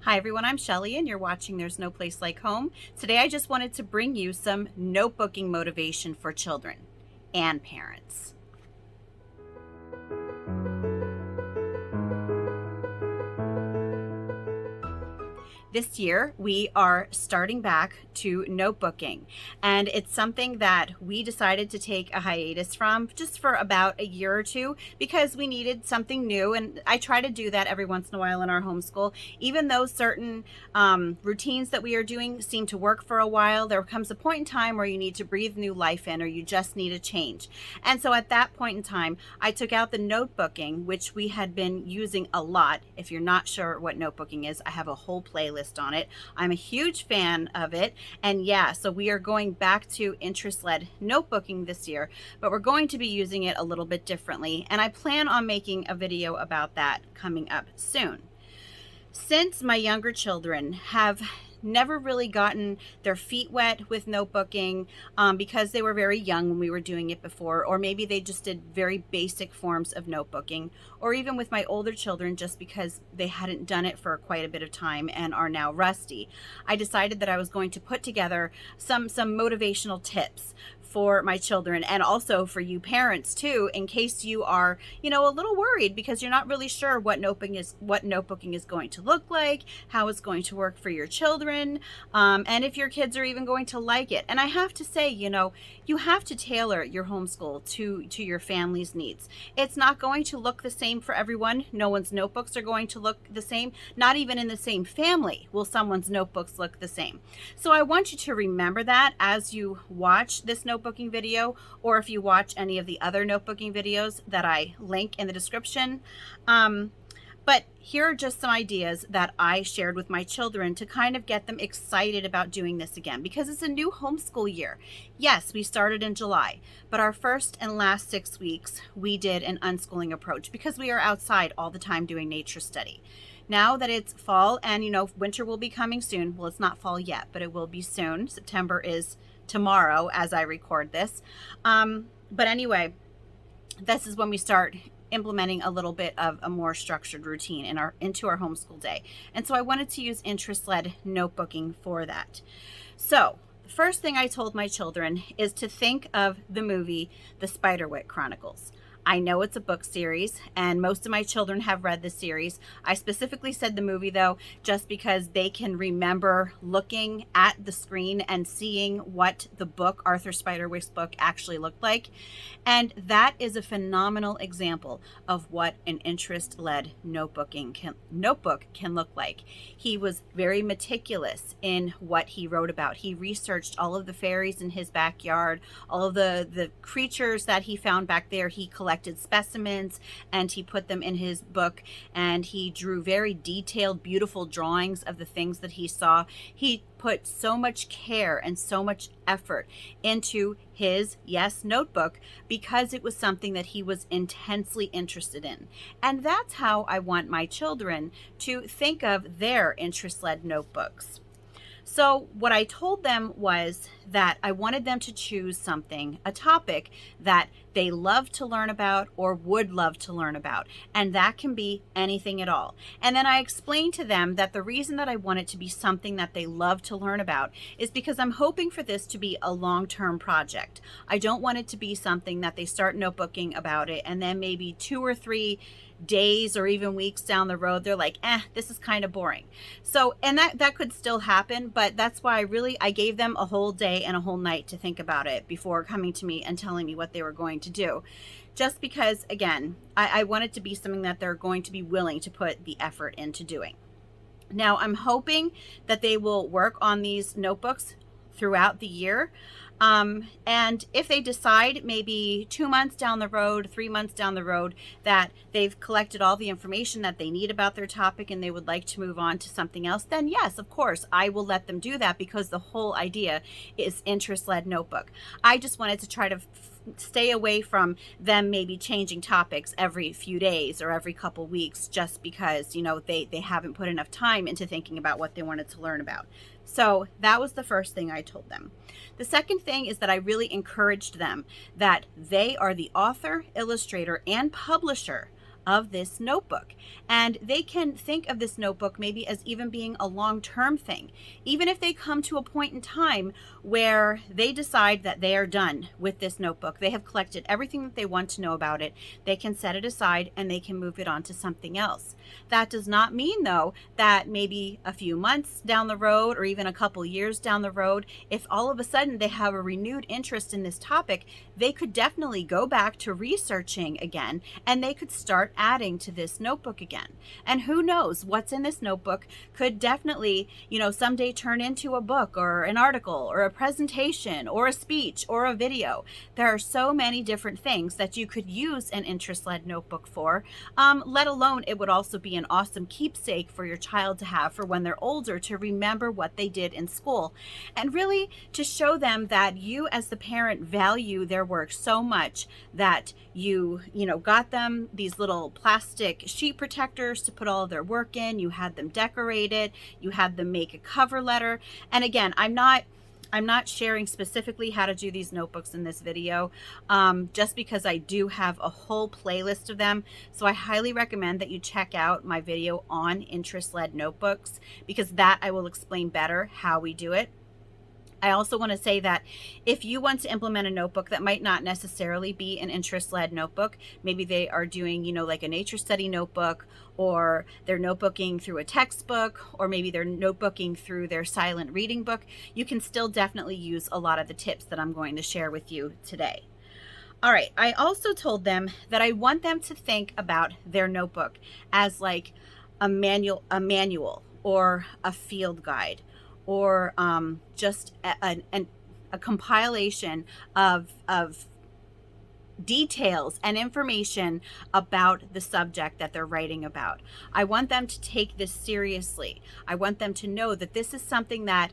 Hi everyone, I'm Shelly and you're watching There's No Place Like Home. Today I just wanted to bring you some notebooking motivation for children and parents. This year, we are starting back to notebooking, and it's something that we decided to take a hiatus from just for about a year or two because we needed something new. And I try to do that every once in a while in our homeschool. Even though certain routines that we are doing seem to work for a while, there comes a point in time where you need to breathe new life in or you just need a change. And so at that point in time, I took out the notebooking, which we had been using a lot. If you're not sure what notebooking is, I have a whole playlist on it. I'm a huge fan of it. And yeah, so we are going back to interest-led notebooking this year, but we're going to be using it a little bit differently. And I plan on making a video about that coming up soon. Since my younger children have never really gotten their feet wet with notebooking because they were very young when we were doing it before, or maybe they just did very basic forms of notebooking, or even with my older children just because they hadn't done it for quite a bit of time and are now rusty, I decided that I was going to put together some motivational tips for my children and also for you parents too, in case you are, a little worried because you're not really sure what notebooking is going to look like, how it's going to work for your children, and if your kids are even going to like it. And I have to say, you have to tailor your homeschool to your family's needs. It's not going to look the same for everyone. No one's notebooks are going to look the same. Not even in the same family will someone's notebooks look the same. So I want you to remember that as you watch this notebooking video, or if you watch any of the other notebooking videos that I link in the description. But here are just some ideas that I shared with my children to kind of get them excited about doing this again, because it's a new homeschool year. Yes, we started in July, but our first and last 6 weeks, we did an unschooling approach because we are outside all the time doing nature study. Now that it's fall and, winter will be coming soon. Well, it's not fall yet, but it will be soon. September is tomorrow as I record this. But anyway, this is when we start implementing a little bit of a more structured routine into our homeschool day. And so I wanted to use interest-led notebooking for that. So the first thing I told my children is to think of the movie, The Spiderwick Chronicles. I know it's a book series, and most of my children have read the series. I specifically said the movie, though, just because they can remember looking at the screen and seeing what the book, Arthur Spiderwick's book, actually looked like. And that is a phenomenal example of what an interest-led notebook can look like. He was very meticulous in what he wrote about. He researched all of the fairies in his backyard, all of the creatures that he found back there. He collected specimens and he put them in his book, and he drew very detailed, beautiful drawings of the things that he saw. He put so much care and so much effort into his, notebook, because it was something that he was intensely interested in. And that's how I want my children to think of their interest-led notebooks. So what I told them was that I wanted them to choose something, a topic that they love to learn about or would love to learn about. And that can be anything at all. And then I explained to them that the reason that I want it to be something that they love to learn about is because I'm hoping for this to be a long-term project. I don't want it to be something that they start notebooking about it and then maybe 2 or 3 days or even weeks down the road, they're like, this is kind of boring. So, and that could still happen, but that's why I gave them a whole day and a whole night to think about it before coming to me and telling me what they were going to do. Just because, again, I want it to be something that they're going to be willing to put the effort into doing. Now, I'm hoping that they will work on these notebooks throughout the year. And if they decide maybe 2 months down the road, 3 months down the road, that they've collected all the information that they need about their topic and they would like to move on to something else, then yes, of course, I will let them do that, because the whole idea is interest-led notebook. I just wanted to try to stay away from them maybe changing topics every few days or every couple weeks, just because, they haven't put enough time into thinking about what they wanted to learn about. So that was the first thing I told them. The second thing is that I really encouraged them that they are the author, illustrator, and publisher of this notebook. And they can think of this notebook maybe as even being a long-term thing. Even if they come to a point in time where they decide that they are done with this notebook, they have collected everything that they want to know about it, they can set it aside and they can move it on to something else. That does not mean, though, that maybe a few months down the road or even a couple years down the road, if all of a sudden they have a renewed interest in this topic, they could definitely go back to researching again and they could start adding to this notebook again. And who knows, what's in this notebook could definitely, someday turn into a book or an article or a presentation or a speech or a video. There are so many different things that you could use an interest-led notebook for, let alone it would also be an awesome keepsake for your child to have for when they're older, to remember what they did in school and really to show them that you as the parent value their work so much that you got them these little plastic sheet protectors to put all of their work in, you had them decorated, you had them make a cover letter. And again, I'm not sharing specifically how to do these notebooks in this video, just because I do have a whole playlist of them. So I highly recommend that you check out my video on interest-led notebooks, because that I will explain better how we do it. I also want to say that if you want to implement a notebook that might not necessarily be an interest-led notebook, maybe they are doing, like a nature study notebook, or they're notebooking through a textbook, or maybe they're notebooking through their silent reading book, you can still definitely use a lot of the tips that I'm going to share with you today. All right, I also told them that I want them to think about their notebook as like a manual or a field guide, or just a compilation of details and information about the subject that they're writing about. I want them to take this seriously. I want them to know that this is something that,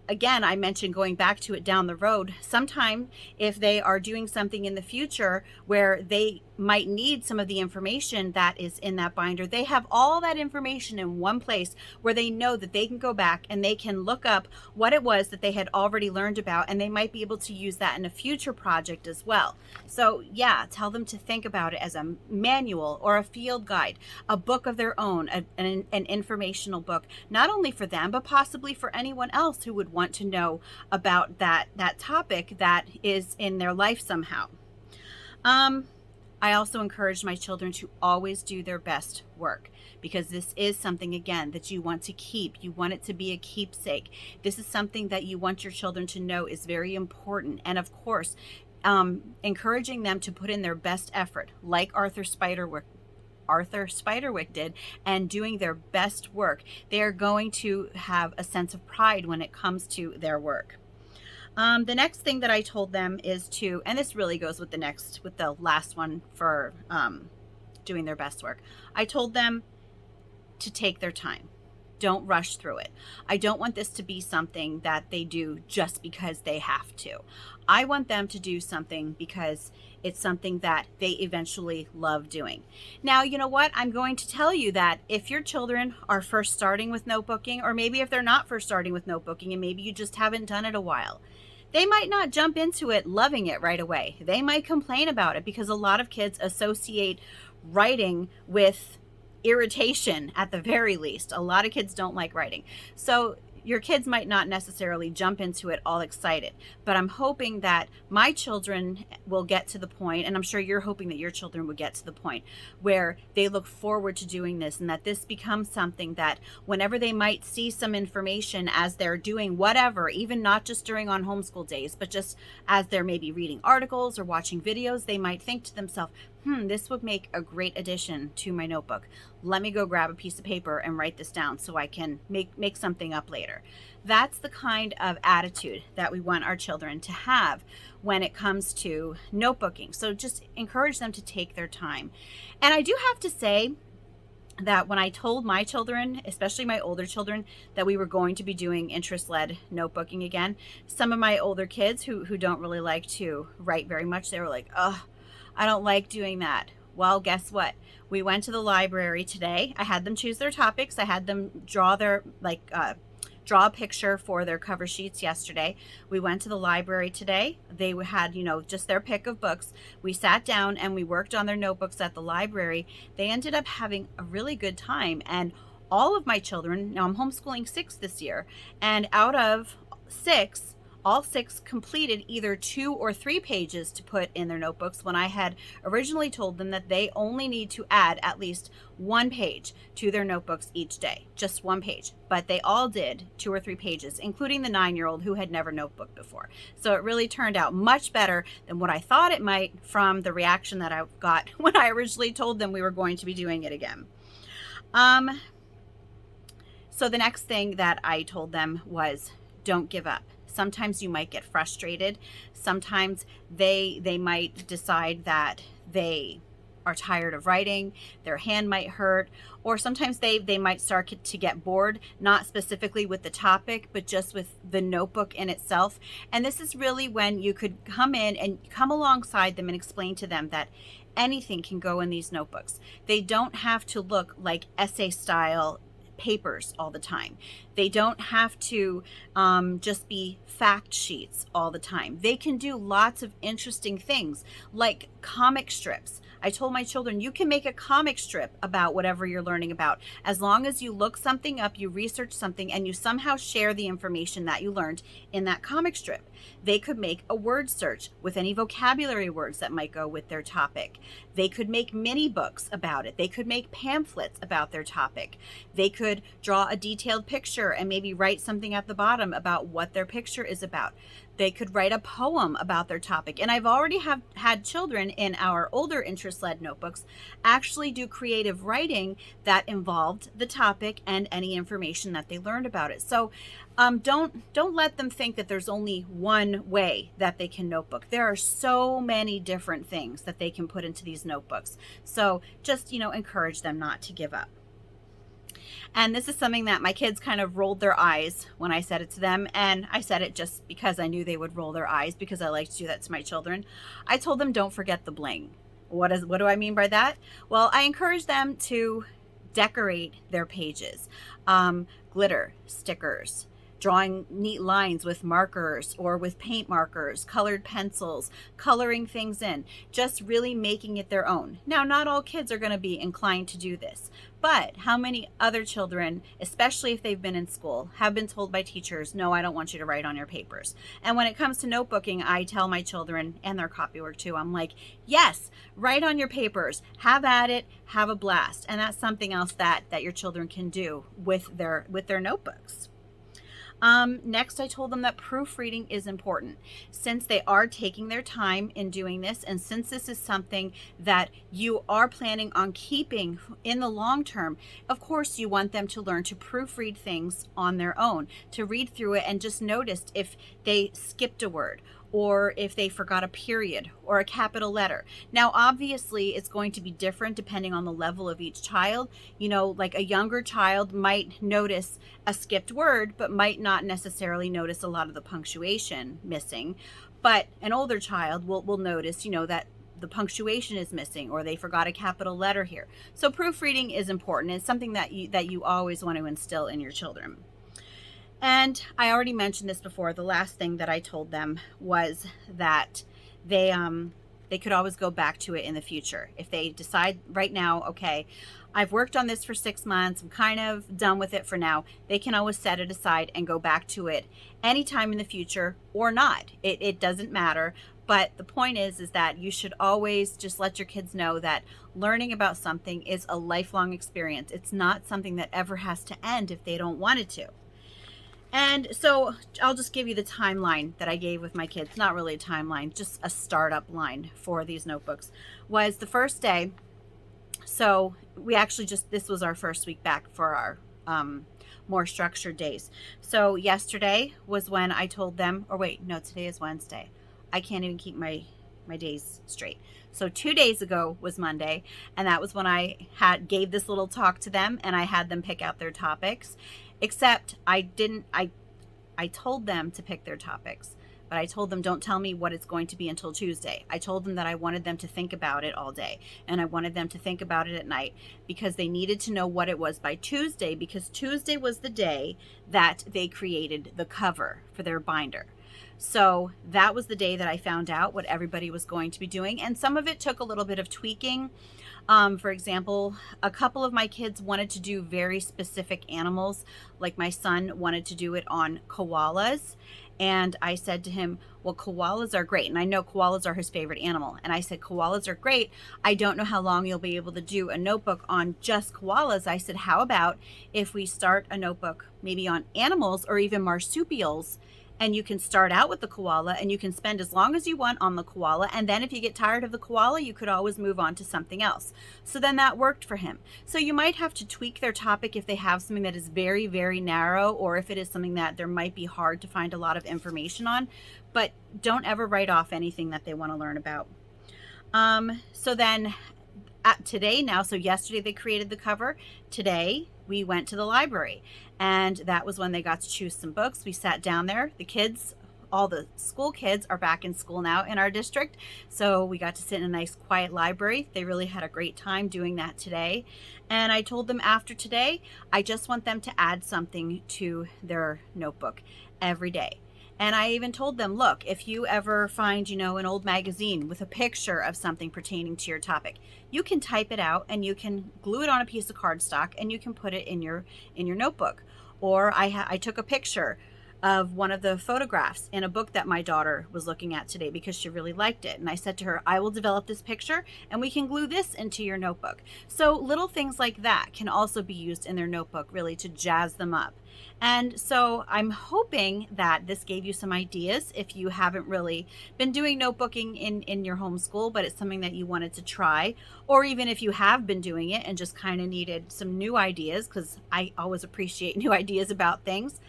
again, I mentioned going back to it down the road. Sometime if they are doing something in the future where they might need some of the information that is in that binder, they have all that information in one place where they know that they can go back and they can look up what it was that they had already learned about, and they might be able to use that in a future project as well. So yeah, tell them to think about it as a manual or a field guide, a book of their own, an informational book, not only for them, but possibly for anyone else who would want to know about that topic that is in their life somehow. I also encourage my children to always do their best work, because this is something, again, that you want to keep. You want it to be a keepsake. This is something that you want your children to know is very important. And of course, encouraging them to put in their best effort, like Arthur Spiderwick did, and doing their best work. They are going to have a sense of pride when it comes to their work. The next thing that I told them is to, and this really goes with the last one for doing their best work. I told them to take their time. Don't rush through it. I don't want this to be something that they do just because they have to. I want them to do something because it's something that they eventually love doing. Now, you know what? I'm going to tell you that if your children are first starting with notebooking, or maybe if they're not first starting with notebooking and maybe you just haven't done it a while, they might not jump into it loving it right away. They might complain about it, because a lot of kids associate writing with irritation at the very least. A lot of kids don't like writing. So your kids might not necessarily jump into it all excited, but I'm hoping that my children will get to the point, and I'm sure you're hoping that your children will get to the point where they look forward to doing this, and that this becomes something that whenever they might see some information as they're doing whatever, even not just during on homeschool days, but just as they're maybe reading articles or watching videos, they might think to themselves, this would make a great addition to my notebook. Let me go grab a piece of paper and write this down so I can make something up later. That's the kind of attitude that we want our children to have when it comes to notebooking. So just encourage them to take their time. And I do have to say that when I told my children, especially my older children, that we were going to be doing interest-led notebooking again, some of my older kids who don't really like to write very much, they were like, I don't like doing that. Well, guess what? We went to the library today. I had them choose their topics. I had them draw their draw a picture for their cover sheets yesterday. We went to the library today. They had, just their pick of books. We sat down and we worked on their notebooks at the library. They ended up having a really good time. And all of my children, now I'm homeschooling 6 this year, and out of 6, all 6 completed either 2 or 3 pages to put in their notebooks, when I had originally told them that they only need to add at least 1 page to their notebooks each day, just 1 page. But they all did 2 or 3 pages, including the 9-year-old who had never notebooked before. So it really turned out much better than what I thought it might from the reaction that I got when I originally told them we were going to be doing it again. So the next thing that I told them was, don't give up. Sometimes you might get frustrated. Sometimes they might decide that they are tired of writing, their hand might hurt, or sometimes they might start to get bored, not specifically with the topic, but just with the notebook in itself. And this is really when you could come in and come alongside them and explain to them that anything can go in these notebooks. They don't have to look like essay style papers all the time. They don't have to just be fact sheets all the time. They can do lots of interesting things like comic strips. I told my children, you can make a comic strip about whatever you're learning about, as long as you look something up, you research something, and you somehow share the information that you learned in that comic strip. They could make a word search with any vocabulary words that might go with their topic. They could make mini books about it. They could make pamphlets about their topic. They could draw a detailed picture and maybe write something at the bottom about what their picture is about. They could write a poem about their topic. And I've already had children in our older interest-led notebooks actually do creative writing that involved the topic and any information that they learned about it. So don't let them think that there's only one way that they can notebook. There are so many different things that they can put into these notebooks. So just, encourage them not to give up. And this is something that my kids kind of rolled their eyes when I said it to them. And I said it just because I knew they would roll their eyes, because I like to do that to my children. I told them, don't forget the bling. What do I mean by that? Well, I encourage them to decorate their pages. Glitter, stickers, drawing neat lines with markers or with paint markers, colored pencils, coloring things in, just really making it their own. Now, not all kids are going to be inclined to do this, but how many other children, especially if they've been in school, have been told by teachers, no, I don't want you to write on your papers. And when it comes to notebooking, I tell my children, and their copywork too, I'm like, yes, write on your papers, have at it, have a blast. And that's something else that your children can do with their notebooks. Next, I told them that proofreading is important. Since they are taking their time in doing this, and since this is something that you are planning on keeping in the long term, of course you want them to learn to proofread things on their own, to read through it and just notice if they skipped a word, or if they forgot a period or a capital letter. Now, obviously, it's going to be different depending on the level of each child. Like a younger child might notice a skipped word, but might not necessarily notice a lot of the punctuation missing. But an older child will notice, that the punctuation is missing, or they forgot a capital letter here. So proofreading is important. It's something that you always want to instill in your children. And I already mentioned this before. The last thing that I told them was that they could always go back to it in the future. If they decide right now, okay, I've worked on this for 6 months, I'm kind of done with it for now, they can always set it aside and go back to it anytime in the future or not. It doesn't matter. But the point is that you should always just let your kids know that learning about something is a lifelong experience. It's not something that ever has to end if they don't want it to. And so I'll just give you the timeline that I gave with my kids. Not really a timeline, just a startup line for these notebooks. Was the first day. So we actually this was our first week back for our more structured days. So yesterday was when I told them, or wait, no, today is Wednesday. I can't even keep my days straight. So 2 days ago was Monday, and that was when I gave this little talk to them, and I had them pick out their topics. Except I told them to pick their topics, but I told them, don't tell me what it's going to be until Tuesday. I told them that I wanted them to think about it all day, and I wanted them to think about it at night, because they needed to know what it was by Tuesday, because Tuesday was the day that they created the cover for their binder. So that was the day that I found out what everybody was going to be doing. And some of it took a little bit of tweaking. For example, a couple of my kids wanted to do very specific animals. Like my son wanted to do it on koalas. And I said to him, well, koalas are great. And I know koalas are his favorite animal. And I said, koalas are great. I don't know how long you'll be able to do a notebook on just koalas. I said, how about if we start a notebook maybe on animals or even marsupials? And you can start out with the koala, and you can spend as long as you want on the koala. And then if you get tired of the koala, you could always move on to something else. So then that worked for him. So you might have to tweak their topic if they have something that is very, very narrow, or if it is something that there might be hard to find a lot of information on. But don't ever write off anything that they want to learn about. So then today now, so yesterday they created the cover. Today we went to the library, and that was when they got to choose some books. We sat down there. The kids, all the school kids, are back in school now in our district, so we got to sit in a nice quiet library. They really had a great time doing that today. And I told them after today, I just want them to add something to their notebook every day. And I even told them, look, if you ever find, an old magazine with a picture of something pertaining to your topic, you can type it out and you can glue it on a piece of cardstock and you can put it in your notebook. Or I took a picture of one of the photographs in a book that my daughter was looking at today because she really liked it. And I said to her, I will develop this picture and we can glue this into your notebook. So little things like that can also be used in their notebook, really to jazz them up. And so I'm hoping that this gave you some ideas if you haven't really been doing notebooking in your homeschool, but it's something that you wanted to try, or even if you have been doing it and just kind of needed some new ideas, because I always appreciate new ideas about things.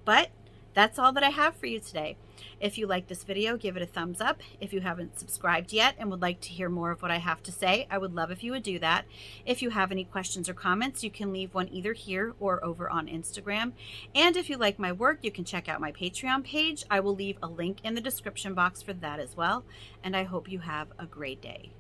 But that's all that I have for you today. If you like this video, give it a thumbs up. If you haven't subscribed yet and would like to hear more of what I have to say, I would love if you would do that. If you have any questions or comments, you can leave one either here or over on Instagram. And if you like my work, you can check out my Patreon page. I will leave a link in the description box for that as well. And I hope you have a great day.